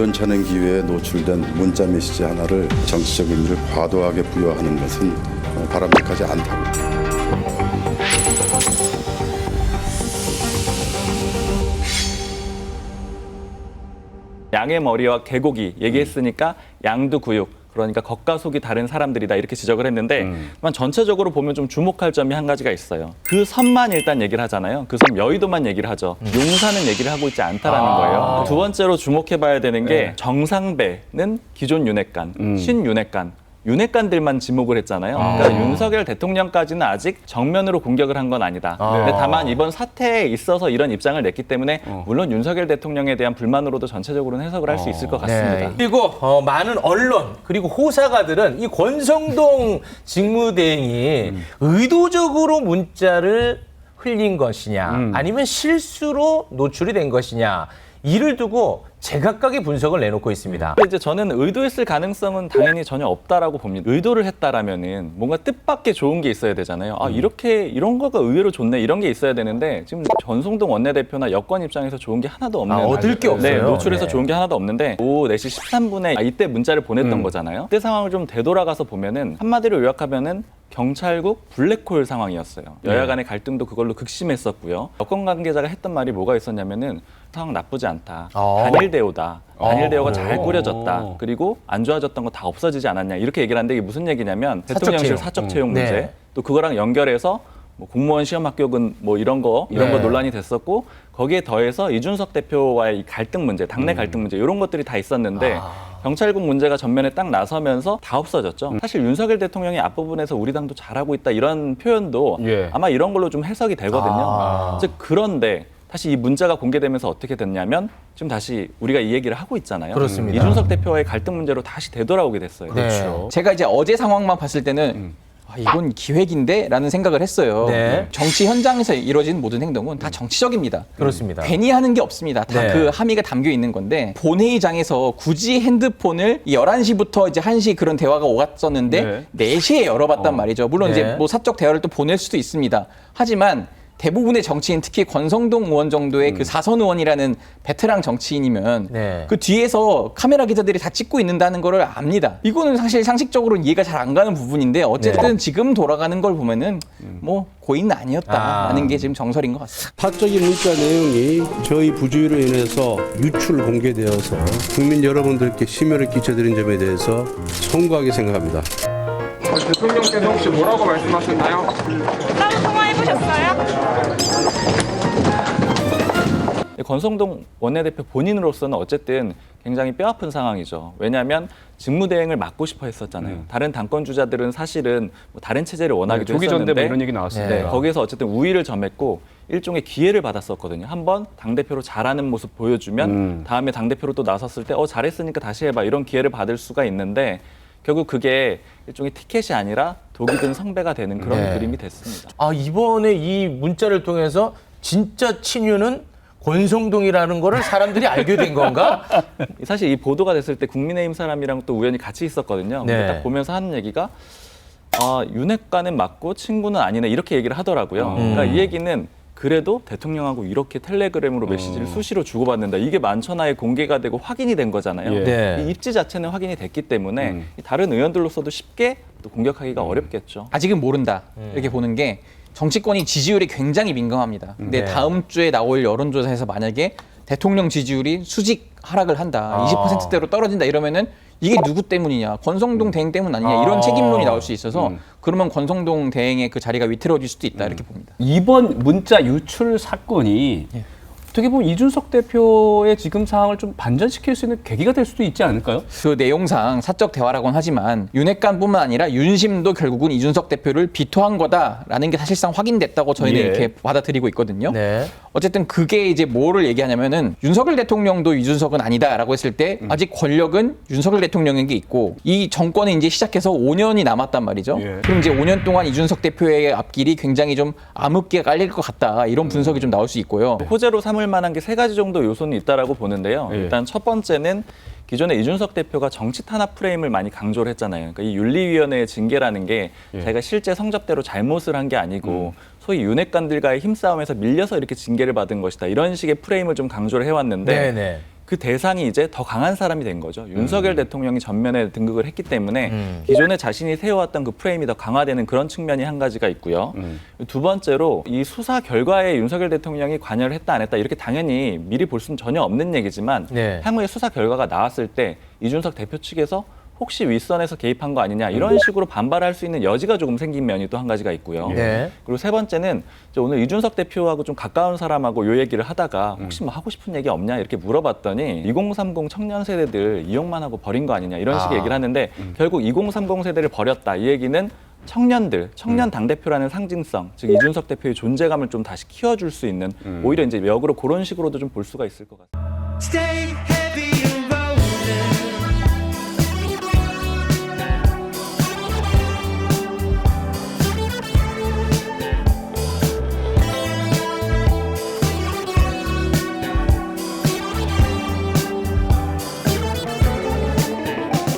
우연찮은 기회에 노출된 문자 메시지 하나를 정치적 의미를 과도하게 부여하는 것은 바람직하지 않다고. 양의 머리와 개고기 얘기했으니까 양두 구육, 그러니까 겉과 속이 다른 사람들이다 이렇게 지적을 했는데 전체적으로 보면 좀 주목할 점이 한 가지가 있어요. 그 섬만 일단 얘기를 하잖아요. 그 섬 여의도만 얘기를 하죠. 용사는 얘기를 하고 있지 않다라는 거예요. 두 번째로 주목해봐야 되는 게 정상배는 기존 윤핵관, 신윤핵관, 윤핵관들만 지목을 했잖아요. 그러니까 윤석열 대통령까지는 아직 정면으로 공격을 한 건 아니다. 근데 다만 이번 사태에 있어서 이런 입장을 냈기 때문에 물론 윤석열 대통령에 대한 불만으로도 전체적으로는 해석을 할 수 있을 것 같습니다. 네. 그리고 많은 언론 그리고 호사가들은 이 권성동 직무대행이 의도적으로 문자를 흘린 것이냐 아니면 실수로 노출이 된 것이냐 이를 두고 제각각의 분석을 내놓고 있습니다. 근데 이제 저는 의도했을 가능성은 당연히 전혀 없다라고 봅니다. 의도를 했다라면은 뭔가 뜻밖의 좋은 게 있어야 되잖아요. 아, 이런 거가 의외로 좋네 이런 게 있어야 되는데 지금 전송동 원내대표나 여권 입장에서 좋은 게 하나도 없는. 얻을 게 없어요. 네, 노출해서 네. 좋은 게 하나도 없는데 오후 4시 13분에 이때 문자를 보냈던 거잖아요. 그때 상황을 좀 되돌아가서 보면은 한마디로 요약하면은 경찰국 블랙홀 상황이었어요. 여야 간의 갈등도 그걸로 극심했었고요. 여권 관계자가 했던 말이 뭐가 있었냐면은 상황 나쁘지 않다. 단일 대오다. 단일 대오가 잘 꾸려졌다. 그리고 안 좋아졌던 거 다 없어지지 않았냐. 이렇게 얘기를 하는데 이게 무슨 얘기냐면 대통령실 사적 채용 문제. 네. 또 그거랑 연결해서 뭐 공무원 시험 합격은 뭐 이런 거 논란이 됐었고 거기에 더해서 이준석 대표와의 이 갈등 문제, 당내 갈등 문제 이런 것들이 다 있었는데 경찰국 문제가 전면에 딱 나서면서 다 없어졌죠. 사실 윤석열 대통령이 앞부분에서 우리 당도 잘하고 있다 이런 표현도 아마 이런 걸로 좀 해석이 되거든요. 즉 그런데 다시 이 문자가 공개되면서 어떻게 됐냐면 지금 다시 우리가 이 얘기를 하고 있잖아요. 그렇습니다. 이준석 대표와의 갈등 문제로 다시 되돌아오게 됐어요. 그렇죠. 제가 이제 어제 상황만 봤을 때는 이건 기획인데? 라는 생각을 했어요. 네. 정치 현장에서 이루어지는 모든 행동은 다 정치적입니다. 그렇습니다. 괜히 하는 게 없습니다. 다 네. 그 함의가 담겨 있는 건데 본회의장에서 굳이 핸드폰을 11시부터 이제 1시 그런 대화가 오갔었는데 4시에 열어봤단 말이죠. 물론 네. 이제 뭐 사적 대화를 또 보낼 수도 있습니다. 하지만 대부분의 정치인, 특히 권성동 의원 정도의 그 사선 의원이라는 베테랑 정치인이면 네. 그 뒤에서 카메라 기자들이 다 찍고 있는다는 거를 압니다. 이거는 사실 상식적으로 이해가 잘 안 가는 부분인데 어쨌든 지금 돌아가는 걸 보면은 뭐 고의는 아니었다라는 게 지금 정설인 것 같습니다. 사적인 문자 내용이 저희 부주의로 인해서 유출 공개되어서 국민 여러분들께 심려를 끼쳐드린 점에 대해서 송구하게 생각합니다. 대통령께서 혹시 뭐라고 말씀하셨나요? 따로 통화해보셨어요? 권성동 원내대표 본인으로서는 어쨌든 굉장히 뼈아픈 상황이죠. 왜냐하면 직무대행을 맡고 싶어 했었잖아요. 다른 당권 주자들은 사실은 뭐 다른 체제를 원하기도 조기 전대 했었는데 뭐 이런 얘기 나왔습니다. 네, 거기에서 어쨌든 우위를 점했고 일종의 기회를 받았었거든요. 한번 당대표로 잘하는 모습 보여주면 다음에 당대표로 또 나섰을 때 잘했으니까 다시 해봐 이런 기회를 받을 수가 있는데 결국 그게 일종의 티켓이 아니라 독이 든 성배가 되는 그런 그림이 됐습니다. 이번에 이 문자를 통해서 진짜 친유는 권성동이라는 거를 사람들이 알게 된 건가? 사실 이 보도가 됐을 때 국민의힘 사람이랑 또 우연히 같이 있었거든요. 네. 딱 보면서 하는 얘기가 윤핵관은 맞고 친구는 아니네 이렇게 얘기를 하더라고요. 그러니까 이 얘기는 그래도 대통령하고 이렇게 텔레그램으로 메시지를 수시로 주고받는다. 이게 만천하에 공개가 되고 확인이 된 거잖아요. 네. 이 입지 자체는 확인이 됐기 때문에 다른 의원들로서도 쉽게 또 공격하기가 어렵겠죠. 아직은 모른다 이렇게 보는 게 정치권이 지지율이 굉장히 민감합니다. 근데 네. 다음 주에 나올 여론조사에서 만약에 대통령 지지율이 수직 하락을 한다, 20%대로 떨어진다 이러면은 이게 누구 때문이냐, 권성동 대행 때문 아니냐 이런 책임론이 나올 수 있어서 그러면 권성동 대행의 그 자리가 위태로워질 수도 있다 이렇게 봅니다. 이번 문자 유출 사건이 어떻게 보면 이준석 대표의 지금 상황을 좀 반전시킬 수 있는 계기가 될 수도 있지 않을까요? 그 내용상 사적 대화라고는 하지만 윤핵관뿐만 아니라 윤심도 결국은 이준석 대표를 비토한 거다라는 게 사실상 확인됐다고 저희는 이렇게 받아들이고 있거든요. 네. 어쨌든 그게 이제 뭐를 얘기하냐면은 윤석열 대통령도 이준석은 아니다라고 했을 때 아직 권력은 윤석열 대통령에게 있고 이 정권은 이제 시작해서 5년이 남았단 말이죠. 그럼 이제 5년 동안 이준석 대표의 앞길이 굉장히 좀 암흑기가 깔릴 것 같다 이런 분석이 좀 나올 수 있고요. 호재로 삼을 만한 게 3가지 정도 요소는 있다라고 보는데요. 일단 첫 번째는 기존에 이준석 대표가 정치 탄압 프레임을 많이 강조를 했잖아요. 그러니까 이 윤리위원회의 징계라는 게 자기가 실제 성접대로 잘못을 한 게 아니고 소위 윤핵관들과의 힘싸움에서 밀려서 이렇게 징계를 받은 것이다. 이런 식의 프레임을 좀 강조를 해왔는데 네네. 그 대상이 이제 더 강한 사람이 된 거죠. 윤석열 대통령이 전면에 등극을 했기 때문에 기존에 자신이 세워왔던 그 프레임이 더 강화되는 그런 측면이 한 가지가 있고요. 두 번째로 이 수사 결과에 윤석열 대통령이 관여를 했다 안 했다 이렇게 당연히 미리 볼 수는 전혀 없는 얘기지만 네. 향후에 수사 결과가 나왔을 때 이준석 대표 측에서 혹시 윗선에서 개입한 거 아니냐 이런 식으로 반발할 수 있는 여지가 조금 생긴 면이 또 한 가지가 있고요. 네. 그리고 세 번째는 이제 오늘 이준석 대표하고 좀 가까운 사람하고 요 얘기를 하다가 혹시 뭐 하고 싶은 얘기 없냐 이렇게 물어봤더니 2030 청년 세대들 이용만 하고 버린 거 아니냐 이런 식의 얘기를 하는데 결국 2030 세대를 버렸다 이 얘기는 청년들, 청년 당대표라는 상징성, 즉 이준석 대표의 존재감을 좀 다시 키워줄 수 있는 오히려 이제 역으로 그런 식으로도 좀 볼 수가 있을 것 같습니다.